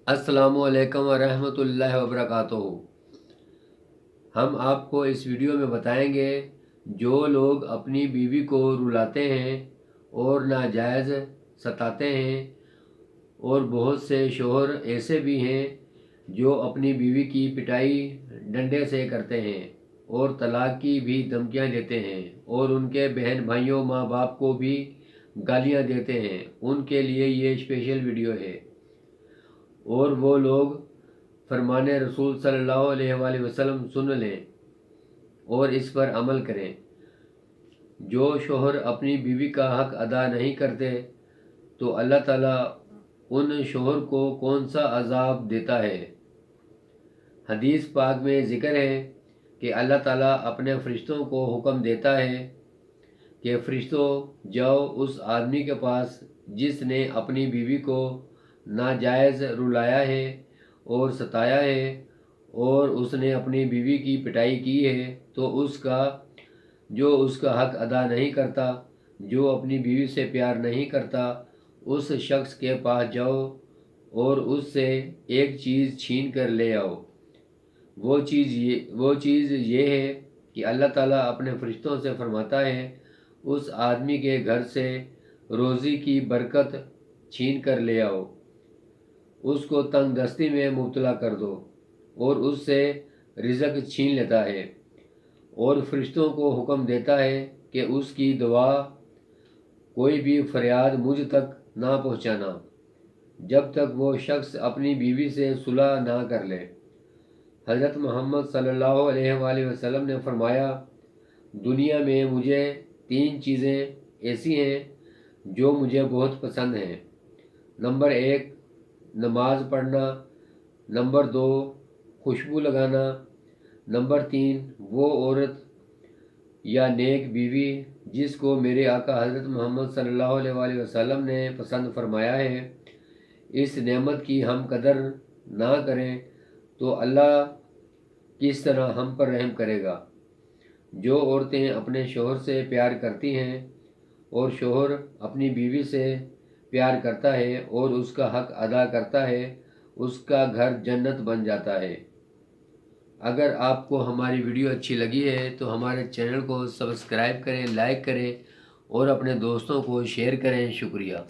अस्सलामुअलैकुम वरहमतुल्लाहि वबरकातुहू। हम आपको इस वीडियो में बताएंगे जो लोग अपनी बीवी को रुलाते हैं और नाजायज़ सताते हैं, और बहुत से शोहर ऐसे भी हैं जो अपनी बीवी की पिटाई डंडे से करते हैं और तलाक की भी धमकियां देते हैं, और उनके बहन भाइयों माँ बाप को भी गालियां देते हैं। उनके लिए ये स्पेशल वीडियो है, और वो लोग फरमाने रसूल सल्लल्लाहु अलैहि वसल्लम सुन लें और इस पर अमल करें। जो शोहर अपनी बीवी का हक अदा नहीं करते तो अल्लाह ताला उन शोहर को कौन सा अजाब देता है। हदीस पाक में ज़िक्र है कि अल्लाह ताला अपने फ़रिश्तों को हुक्म देता है कि फ़रिश्तों जाओ उस आदमी के पास जिसने अपनी बीवी को नाजायज़ रुलाया है और सताया है, और उसने अपनी बीवी की पिटाई की है, तो उसका हक अदा नहीं करता, जो अपनी बीवी से प्यार नहीं करता, उस शख्स के पास जाओ और उससे एक चीज़ छीन कर ले आओ। वो चीज़ ये है कि अल्लाह ताला अपने फ़रिश्तों से फरमाता है, उस आदमी के घर से रोज़ी की बरकत छीन कर ले आओ, उसको तंग दस्ती में मुब्तला कर दो, और उससे रिज़्क छीन लेता है। और फ़रिश्तों को हुक्म देता है कि उसकी दुआ कोई भी फरियाद मुझ तक ना पहुँचाना जब तक वो शख्स अपनी बीवी से सुलह ना कर ले। हज़रत मोहम्मद सल्लल्लाहु अलैहि वसल्लम ने फरमाया, दुनिया में मुझे 3 चीज़ें ऐसी हैं जो मुझे बहुत पसंद हैं। नंबर 1 नमाज पढ़ना, नंबर 2 खुशबू लगाना, नंबर 3 वो औरत या नेक बीवी जिसको मेरे आका हज़रत मोहम्मद सल्लल्लाहु अलैहि वसल्लम ने पसंद फरमाया है। इस नेमत की हम कदर ना करें तो अल्लाह किस तरह हम पर रहम करेगा। जो औरतें अपने शोहर से प्यार करती हैं और शोहर अपनी बीवी से प्यार करता है और उसका हक अदा करता है, उसका घर जन्नत बन जाता है। अगर आपको हमारी वीडियो अच्छी लगी है तो हमारे चैनल को सब्सक्राइब करें, लाइक करें और अपने दोस्तों को शेयर करें। शुक्रिया।